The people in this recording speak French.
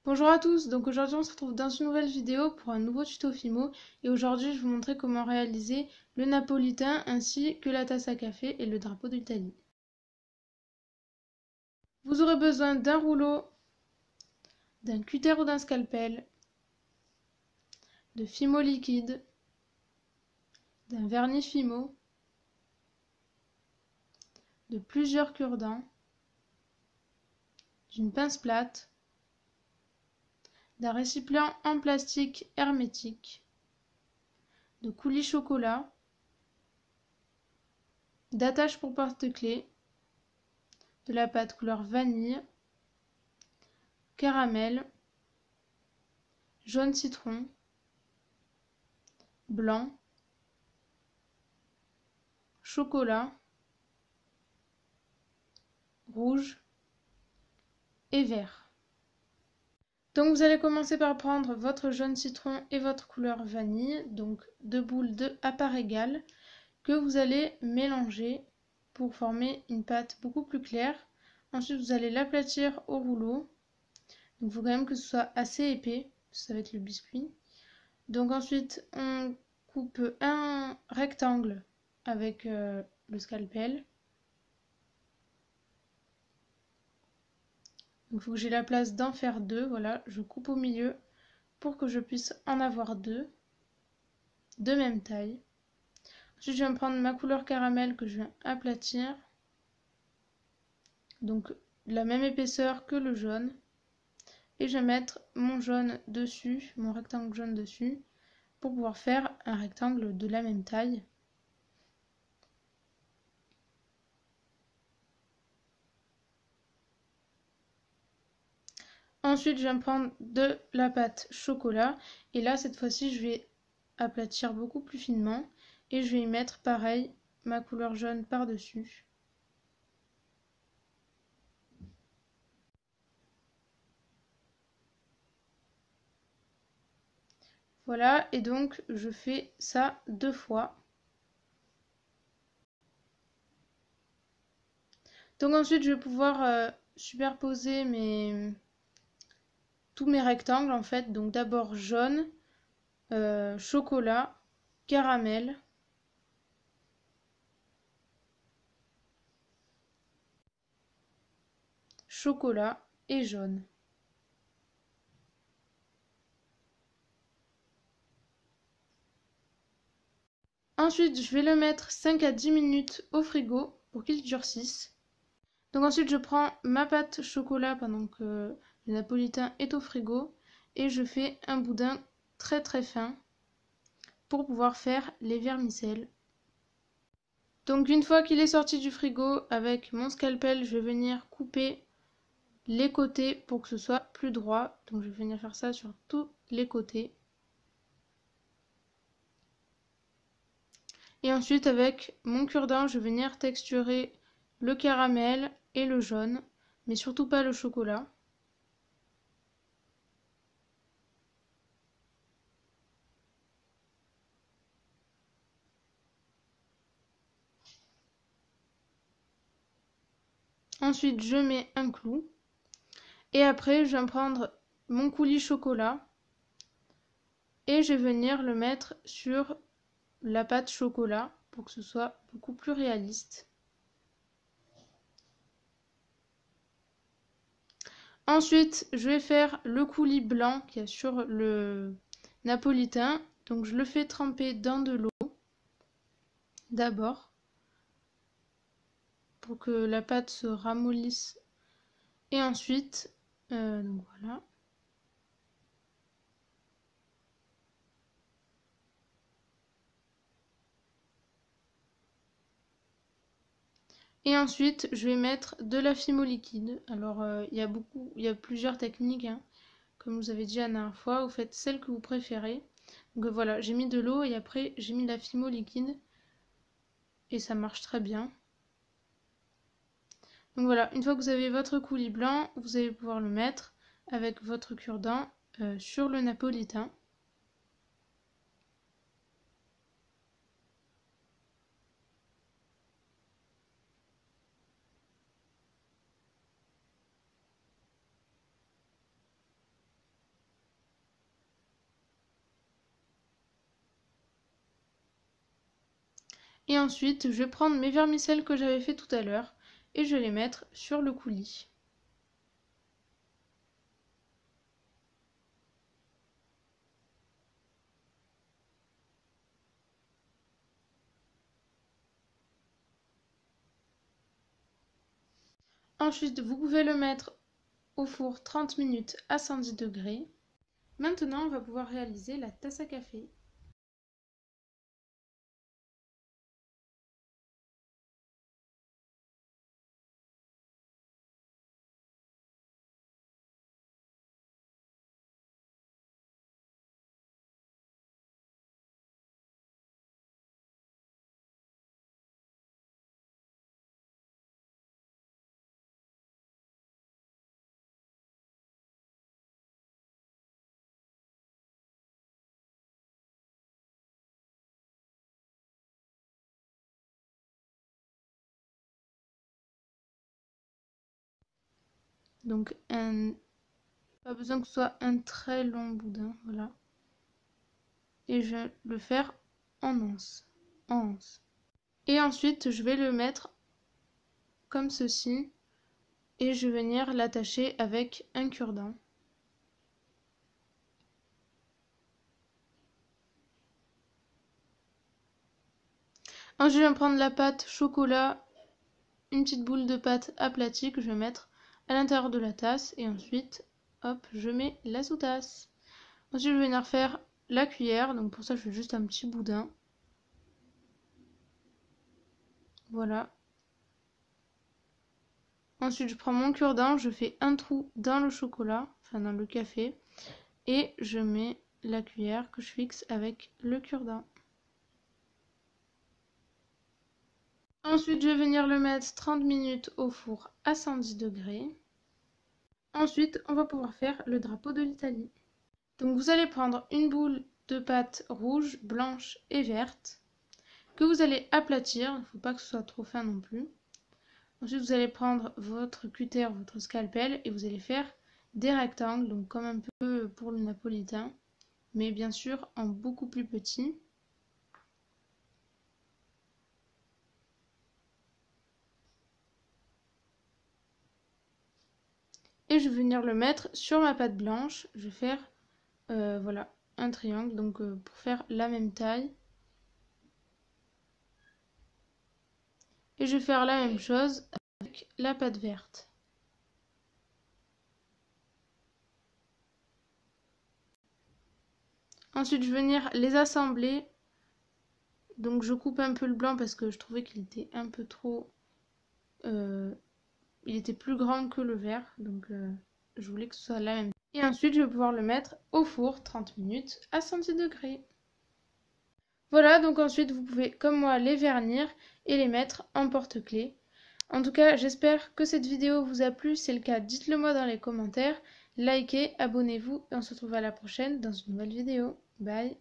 Bonjour à tous, donc aujourd'hui on se retrouve dans une nouvelle vidéo pour un nouveau tuto Fimo et aujourd'hui je vais vous montrer comment réaliser le napolitain ainsi que la tasse à café et le drapeau d'Italie. Vous aurez besoin d'un rouleau, d'un cutter ou d'un scalpel, de Fimo liquide, d'un vernis Fimo, de plusieurs cure-dents, d'une pince plate, d'un récipient en plastique hermétique, de coulis chocolat, d'attache pour porte-clés, de la pâte couleur vanille, caramel, jaune citron, blanc, chocolat, rouge et vert. Donc vous allez commencer par prendre votre jaune citron et votre couleur vanille, donc deux boules à part égale, que vous allez mélanger pour former une pâte beaucoup plus claire. Ensuite vous allez l'aplatir au rouleau, donc il faut quand même que ce soit assez épais, ça va être le biscuit. Donc ensuite on coupe un rectangle avec le scalpel. Donc il faut que j'ai la place d'en faire deux, voilà, je coupe au milieu pour que je puisse en avoir deux de même taille. Ensuite je vais me prendre ma couleur caramel que je viens aplatir, donc la même épaisseur que le jaune, et je vais mettre mon jaune dessus, mon rectangle jaune dessus, pour pouvoir faire un rectangle de la même taille. Ensuite, je vais me prendre de la pâte chocolat. Et là, cette fois-ci, je vais aplatir beaucoup plus finement. Et je vais y mettre, pareil, ma couleur jaune par-dessus. Voilà, et donc, je fais ça deux fois. Donc ensuite, je vais pouvoir superposer tous mes rectangles, en fait. Donc d'abord jaune, chocolat, caramel, chocolat et jaune. Ensuite, je vais le mettre 5 à 10 minutes au frigo pour qu'il durcisse. Donc ensuite, je prends ma pâte chocolat pendant que le napolitain est au frigo et je fais un boudin très très fin pour pouvoir faire les vermicelles. Donc une fois qu'il est sorti du frigo, avec mon scalpel, je vais venir couper les côtés pour que ce soit plus droit. Donc je vais venir faire ça sur tous les côtés. Et ensuite avec mon cure-dent, je vais venir texturer le caramel et le jaune, mais surtout pas le chocolat. Ensuite, je mets un clou. Et après, je vais prendre mon coulis chocolat et je vais venir le mettre sur la pâte chocolat pour que ce soit beaucoup plus réaliste. Ensuite, je vais faire le coulis blanc qu'il y a sur le napolitain. Donc, je le fais tremper dans de l'eau d'abord pour que la pâte se ramollisse. Et ensuite, donc voilà. Et ensuite, je vais mettre de la Fimo liquide. Alors, il y a plusieurs techniques, hein. Comme vous avez dit la dernière fois, vous faites celle que vous préférez. Donc voilà, j'ai mis de l'eau et après j'ai mis de la Fimo liquide. Et ça marche très bien. Donc voilà, une fois que vous avez votre coulis blanc, vous allez pouvoir le mettre avec votre cure-dent sur le napolitain. Et ensuite, je vais prendre mes vermicelles que j'avais fait tout à l'heure et je vais les mettre sur le coulis. Ensuite, vous pouvez le mettre au four 30 minutes à 110 degrés. Maintenant, on va pouvoir réaliser la tasse à café. Donc, pas besoin que ce soit un très long boudin, voilà. Et je vais le faire en anse. Et ensuite, je vais le mettre comme ceci. Et je vais venir l'attacher avec un cure-dent. Ensuite, je vais prendre la pâte chocolat, une petite boule de pâte aplatie que je vais mettre à l'intérieur de la tasse. Et ensuite, hop, je mets la sous-tasse. Ensuite, je vais venir faire la cuillère. Donc pour ça, je fais juste un petit boudin. Voilà. Ensuite, je prends mon cure-dent, je fais un trou dans le chocolat, enfin dans le café. Et je mets la cuillère que je fixe avec le cure-dent. Ensuite, je vais venir le mettre 30 minutes au four à 110 degrés. Ensuite, on va pouvoir faire le drapeau de l'Italie. Donc vous allez prendre une boule de pâte rouge, blanche et verte que vous allez aplatir. Il ne faut pas que ce soit trop fin non plus. Ensuite, vous allez prendre votre cutter, votre scalpel et vous allez faire des rectangles, donc comme un peu pour le napolitain, mais bien sûr en beaucoup plus petit. Et je vais venir le mettre sur ma pâte blanche. Je vais faire voilà, un triangle, donc pour faire la même taille. Et je vais faire la même chose avec la pâte verte. Ensuite, je vais venir les assembler. Donc je coupe un peu le blanc parce que je trouvais qu'il était un peu trop... il était plus grand que le vert, donc je voulais que ce soit la même. Et ensuite, je vais pouvoir le mettre au four 30 minutes à 110 degrés. Voilà, donc ensuite, vous pouvez, comme moi, les vernir et les mettre en porte-clés. En tout cas, j'espère que cette vidéo vous a plu. Si c'est le cas, dites-le moi dans les commentaires. Likez, abonnez-vous et on se retrouve à la prochaine dans une nouvelle vidéo. Bye!